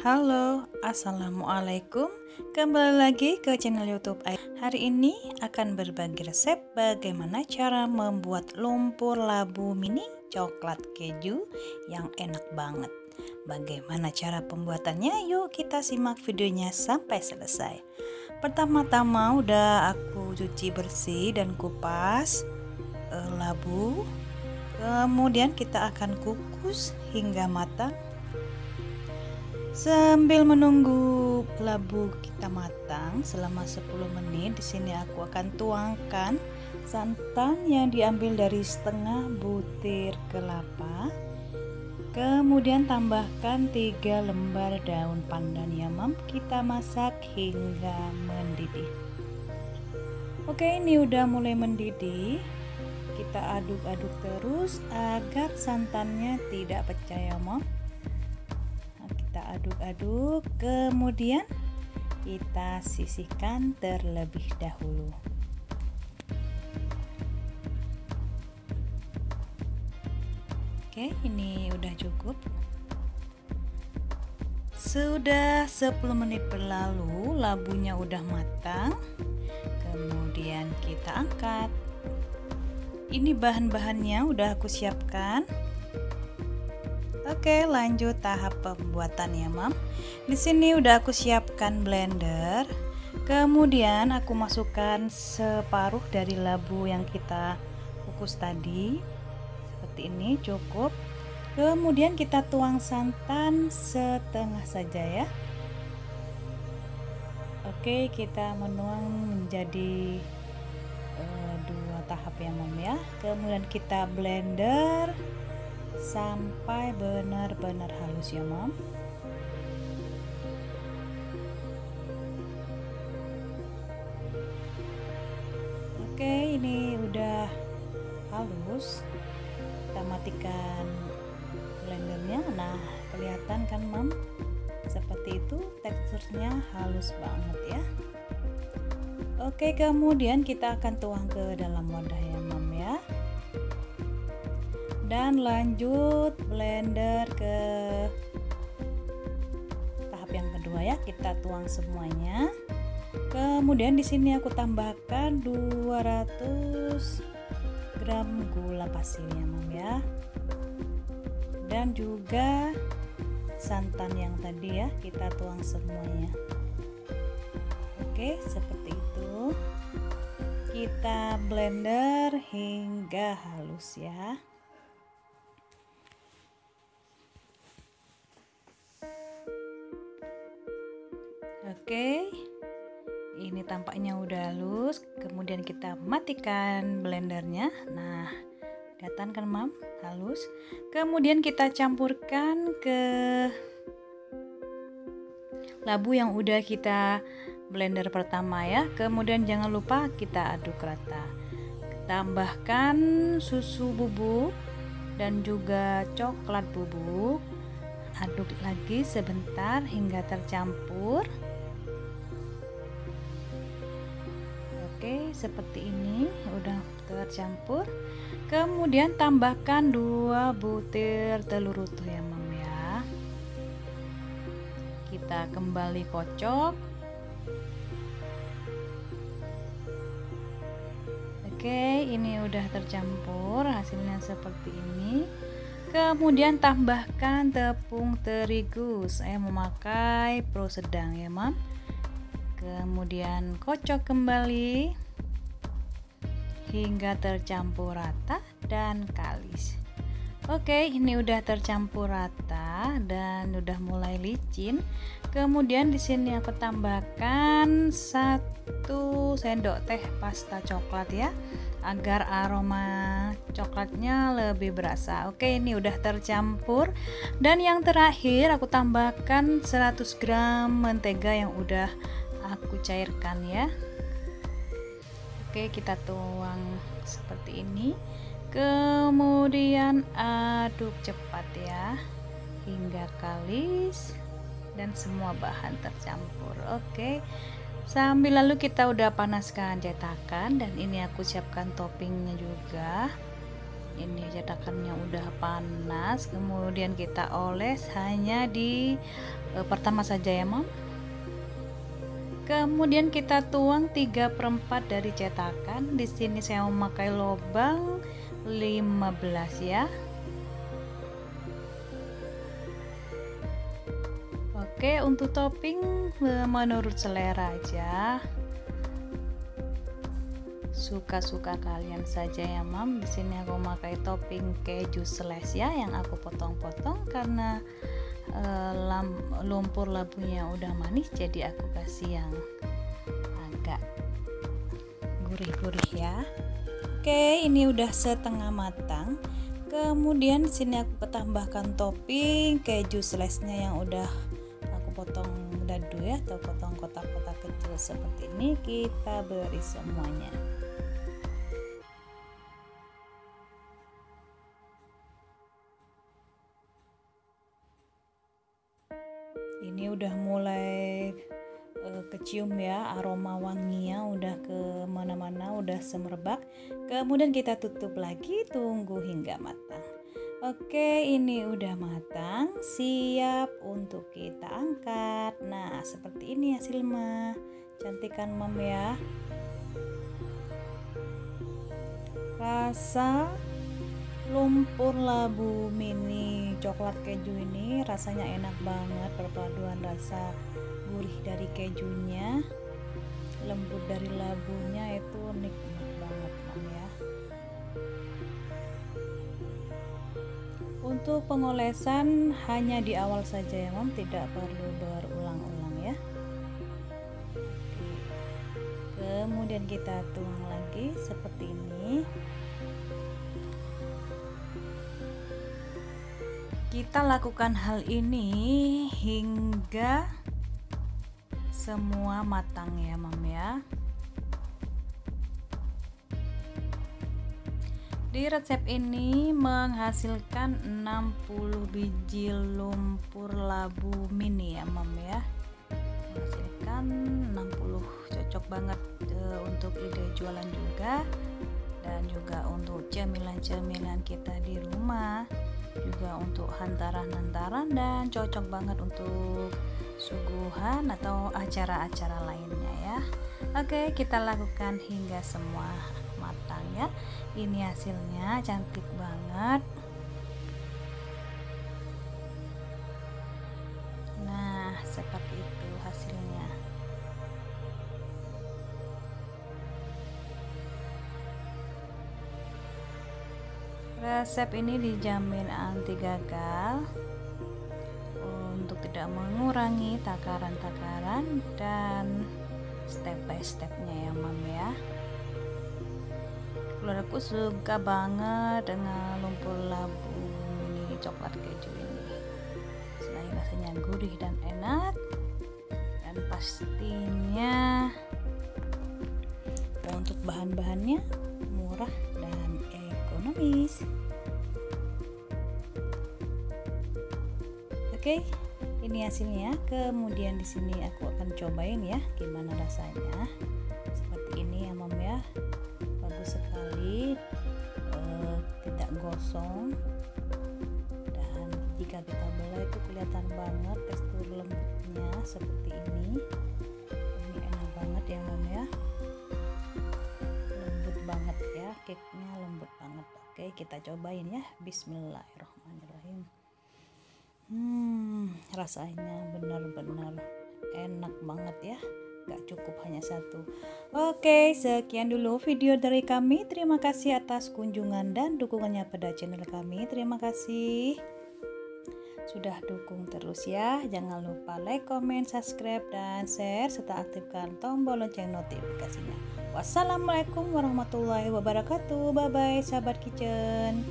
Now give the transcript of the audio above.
Halo, assalamualaikum. Kembali lagi ke channel YouTube Ai. Hari ini akan berbagi resep bagaimana cara membuat lumpur labu mini coklat keju yang enak banget. Bagaimana cara pembuatannya? Yuk kita simak videonya sampai selesai. Pertama-tama udah aku cuci bersih dan kupas labu. Kemudian kita akan kukus hingga matang. Sambil menunggu labu kita matang selama 10 menit, di sini aku akan tuangkan santan yang diambil dari setengah butir kelapa. Kemudian tambahkan 3 lembar daun pandan yamam. Kita masak hingga mendidih. Oke, ini udah mulai mendidih. Kita aduk-aduk terus agar santannya tidak pecah yamam. Kita aduk-aduk, kemudian kita sisihkan terlebih dahulu. Oke, ini udah cukup. Sudah 10 menit berlalu, labunya udah matang. Kemudian kita angkat. Ini bahan-bahannya udah aku siapkan. Oke, lanjut tahap pembuatan ya, Mam. Di sini udah aku siapkan blender. Kemudian aku masukkan separuh dari labu yang kita kukus tadi. Seperti ini cukup. Kemudian kita tuang santan setengah saja ya. Oke, kita menuang menjadi dua tahap ya, Mam ya. Kemudian kita blender sampai benar-benar halus ya, Mam. Oke, ini udah halus. Kita matikan blendernya. Nah, kelihatan kan, Mam? Seperti itu, teksturnya halus banget ya. Oke, kemudian kita akan tuang ke dalam wadah ya, Mam ya. Dan lanjut blender ke tahap yang kedua ya, kita tuang semuanya. Kemudian di sini aku tambahkan 200 gram gula pasir ya, Mam ya. Dan juga santan yang tadi ya, kita tuang semuanya. Oke, seperti itu. Kita blender hingga halus ya. Oke, ini tampaknya udah halus. Kemudian kita matikan blendernya. Nah, kelihatan kan, Mam, halus. Kemudian kita campurkan ke labu yang udah kita blender pertama ya. Kemudian jangan lupa kita aduk rata. Tambahkan susu bubuk dan juga coklat bubuk. Aduk lagi sebentar hingga tercampur. Oke, seperti ini udah tercampur. Kemudian tambahkan 2 butir telur utuh ya, Mam ya. Kita kembali kocok. Oke, ini udah tercampur, hasilnya seperti ini. Kemudian tambahkan tepung terigu. Saya memakai pro sedang ya, Mam. Kemudian kocok kembali hingga tercampur rata dan kalis. Oke, ini udah tercampur rata dan udah mulai licin. Kemudian di sini aku tambahkan 1 sendok teh pasta coklat ya, agar aroma coklatnya lebih berasa. Oke, ini udah tercampur. Dan yang terakhir aku tambahkan 100 gram mentega yang udah aku cairkan ya. Oke, kita tuang seperti ini. Kemudian aduk cepat ya hingga kalis dan semua bahan tercampur. Oke, sambil lalu kita udah panaskan cetakan dan ini aku siapkan toppingnya juga. Ini cetakannya udah panas, kemudian kita oles hanya di pertama saja ya Mam. Kemudian kita tuang 3/4 dari cetakan. Di sini saya memakai lubang 15 ya. Oke, untuk topping menurut selera aja. Suka-suka kalian saja ya Mam. Di sini aku memakai topping keju slice ya, yang aku potong-potong karena lumpur labunya udah manis, jadi aku kasih yang agak gurih-gurih ya. Oke, ini udah setengah matang. Kemudian di sini aku tambahkan topping keju slice-nya yang udah aku potong dadu ya, atau potong kotak-kotak kecil seperti ini. Kita beri semuanya. Ini udah mulai kecium ya, aroma wanginya udah ke mana-mana, udah semerbak. Kemudian kita tutup lagi, tunggu hingga matang. Oke, ini udah matang, siap untuk kita angkat. Nah, seperti ini hasilnya. Cantik kan Mam ya? Rasa lumpur labu mini coklat keju ini rasanya enak banget, perpaduan rasa gurih dari kejunya, lembut dari labunya, itu nikmat banget Mam ya. Untuk pengolesan hanya di awal saja ya Mam, tidak perlu berulang-ulang ya. Kemudian kita tuang lagi seperti ini. Kita lakukan hal ini hingga semua matang ya Mam ya. Di resep ini menghasilkan 60 biji lumpur labu mini ya Mam ya. Menghasilkan 60, cocok banget untuk ide jualan juga, dan juga untuk cemilan-cemilan kita di rumah, juga untuk hantaran-hantaran, dan cocok banget untuk suguhan atau acara-acara lainnya ya. Oke, kita lakukan hingga semua matang ya. Ini hasilnya cantik banget. Nah, seperti itu hasilnya. Resep ini dijamin anti gagal, untuk tidak mengurangi takaran-takaran dan step by stepnya ya Mam ya. Keluargaku suka banget dengan lumpur labu mini coklat keju ini. Selain rasanya gurih dan enak, dan pastinya untuk bahan-bahannya murah dan ekonomis. Oke, ini hasilnya. Kemudian di sini aku akan cobain ya gimana rasanya. Seperti ini ya Mam ya. Bagus sekali, tidak gosong, dan jika kita belah itu kelihatan banget tekstur lembutnya seperti ini. Ini enak banget ya Mam ya, lembut banget ya, cake-nya lembut banget. Oke, kita cobain ya. Bismillahirrahmanirrahim. Rasanya benar-benar enak banget ya, gak cukup hanya satu. Oke, sekian dulu video dari kami. Terima kasih atas kunjungan dan dukungannya pada channel kami. Terima kasih sudah dukung terus ya. Jangan lupa like, comment, subscribe, dan share, serta aktifkan tombol lonceng notifikasinya. Wassalamualaikum warahmatullahi wabarakatuh. Bye bye sahabat kitchen.